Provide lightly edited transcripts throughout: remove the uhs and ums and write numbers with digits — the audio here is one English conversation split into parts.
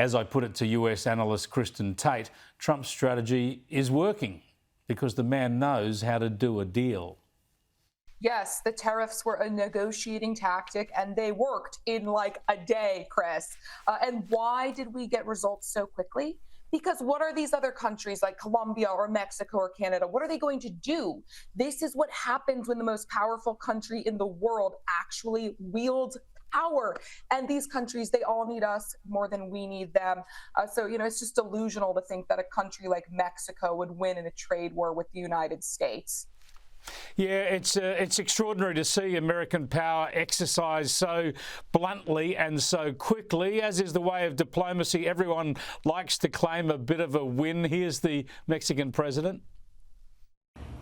As I put it to US analyst Kristin Tate, Trump's strategy is working because the man knows how to do a deal. Yes, the tariffs were a negotiating tactic, and they worked in like a day, Chris. And why did we get results so quickly? Because what are these other countries like Colombia or Mexico or Canada? What are they going to do? This is what happens when the most powerful country in the world actually wields power. And these countries, they all need us more than we need them. So, it's just delusional to think that a country like Mexico would win in a trade war with the United States. Yeah, it's extraordinary to see American power exercised so bluntly and so quickly, as is the way of diplomacy. Everyone likes to claim a bit of a win. Here's the Mexican president.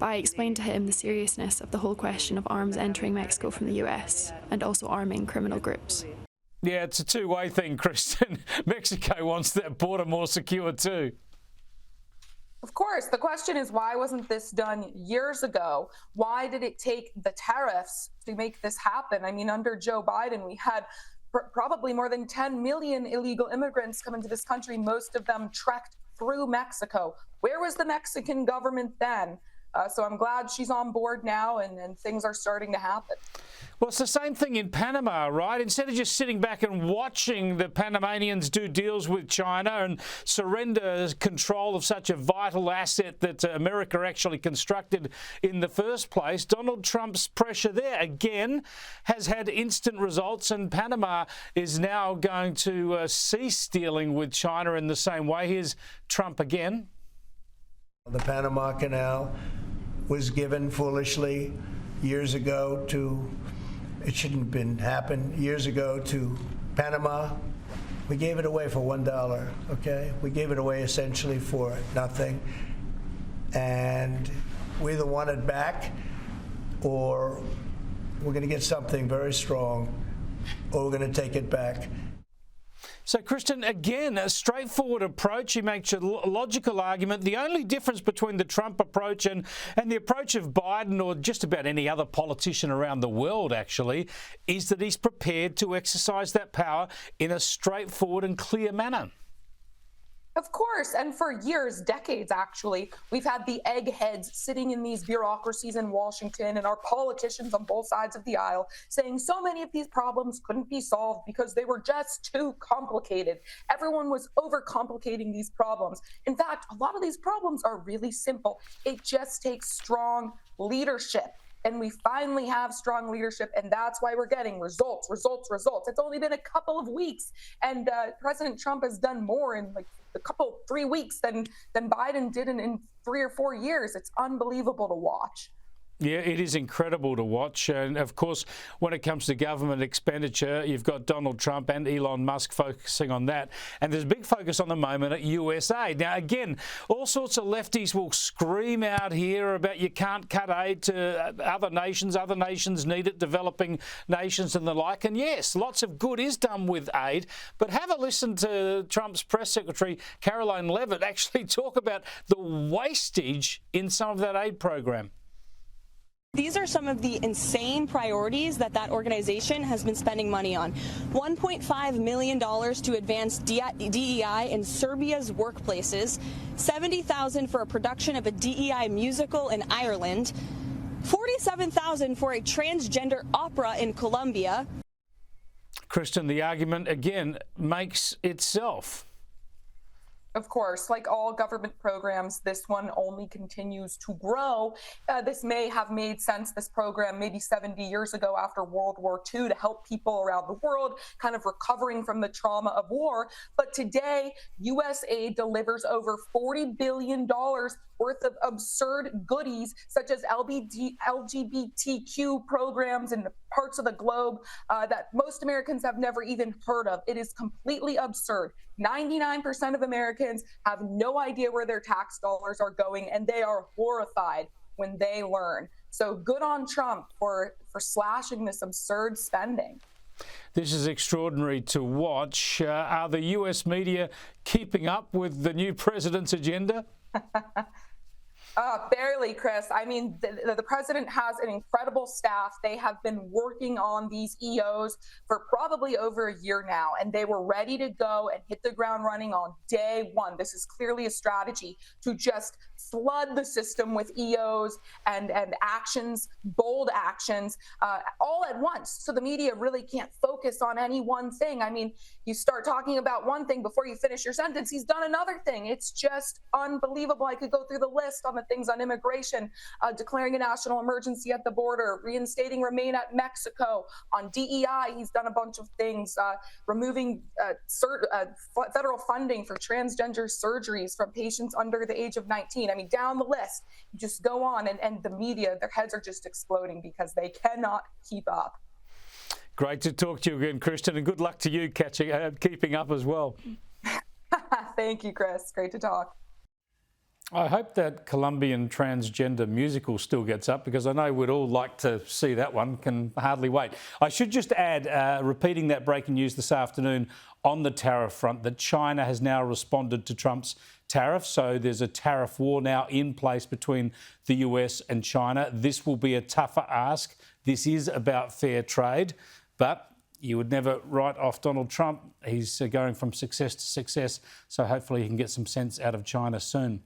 I explained to him the seriousness of the whole question of arms entering Mexico from the US and also arming criminal groups. Yeah, it's a two-way thing, Kristin. Mexico wants that border more secure too. Of course. The question is, why wasn't this done years ago? Why did it take the tariffs to make this happen? I mean, under Joe Biden, we had probably more than 10 million illegal immigrants come into this country, most of them trekked through Mexico. Where was the Mexican government then? So I'm glad she's on board now, and things are starting to happen. Well, it's the same thing in Panama, right? Instead of just sitting back and watching the Panamanians do deals with China and surrender control of such a vital asset that America actually constructed in the first place, Donald Trump's pressure there, again, has had instant results, and Panama is now going to cease dealing with China in the same way. Here's Trump again. The Panama Canal was given foolishly years ago it shouldn't have been happened, years ago to Panama. We gave it away for $1, okay? We gave it away essentially for nothing. And we either want it back or we're going to get something very strong or we're going to take it back. So, Kristin, again, a straightforward approach. He makes a logical argument. The only difference between the Trump approach and the approach of Biden, or just about any other politician around the world, actually, is that he's prepared to exercise that power in a straightforward and clear manner. Of course. And for years, decades, actually, we've had the eggheads sitting in these bureaucracies in Washington and our politicians on both sides of the aisle saying so many of these problems couldn't be solved because they were just too complicated. Everyone was overcomplicating these problems. In fact, a lot of these problems are really simple. It just takes strong leadership. And we finally have strong leadership, and that's why we're getting results. It's only been a couple of weeks, and President Trump has done more in like 3 weeks than Biden did in 3 or 4 years. It's unbelievable to watch. Yeah, it is incredible to watch. And, of course, when it comes to government expenditure, you've got Donald Trump and Elon Musk focusing on that. And there's a big focus on the moment at USAID. Now, again, all sorts of lefties will scream out here about you can't cut aid to other nations need it, developing nations and the like. And, yes, lots of good is done with aid. But have a listen to Trump's press secretary, Caroline Leavitt, actually talk about the wastage in some of that aid program. These are some of the insane priorities that organization has been spending money on. $1.5 million to advance DEI in Serbia's workplaces, $70,000 for a production of a DEI musical in Ireland, $47,000 for a transgender opera in Colombia. Kristin, the argument, again, makes itself. Of course, like all government programs, this one only continues to grow. This may have made sense, this program, maybe 70 years ago after World War II to help people around the world kind of recovering from the trauma of war. But today, USAID delivers over $40 billion worth of absurd goodies, such as LGBTQ programs in parts of the globe that most Americans have never even heard of. It is completely absurd. 99% of Americans have no idea where their tax dollars are going, and they are horrified when they learn. So good on Trump for slashing this absurd spending. This is extraordinary to watch. Are the US media keeping up with the new president's agenda? Barely, Chris. I mean, the president has an incredible staff. They have been working on these EOs for probably over a year now, and they were ready to go and hit the ground running on day one. This is clearly a strategy to just flood the system with EOs and actions, bold actions, all at once. So the media really can't focus on any one thing. I mean, you start talking about one thing before you finish your sentence, he's done another thing. It's just unbelievable. I could go through the list on the things on immigration, declaring a national emergency at the border, reinstating Remain at Mexico. On DEI, he's done a bunch of things, removing federal funding for transgender surgeries from patients under the age of 19. I mean, down the list, you just go on, and the media, their heads are just exploding because they cannot keep up. Great to talk to you again, Kristin, and good luck to you keeping up as well. Thank you, Chris. Great to talk. I hope that Colombian transgender musical still gets up, because I know we'd all like to see that one. Can hardly wait. I should just add, repeating that breaking news this afternoon on the tariff front, that China has now responded to Trump's tariff. So there's a tariff war now in place between the US and China. This will be a tougher ask. This is about fair trade, but you would never write off Donald Trump. He's going from success to success, so hopefully he can get some sense out of China soon.